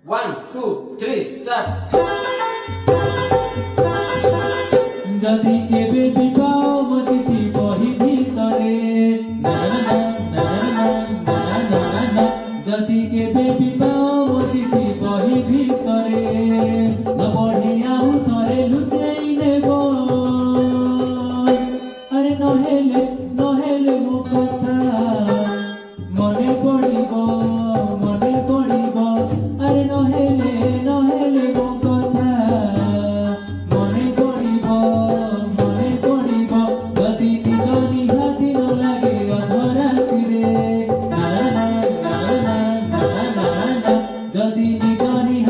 1 2 3 start যদি কেবে বিবাহ মজিতি বহি ভিতরে যদি কেবে বিবাহ মজিতি বহি ভিতরে ন বঢ়ি আউ থরে লুচেই নেব আরে নহেলে নহেলে মো কথা মনে পড়িব আরে নহেলে নহেলে মো কথা মনে পড়িব যদি নিজ নিহাতি ন লাগে অধরাতিরে যদি নিজ নিহাতি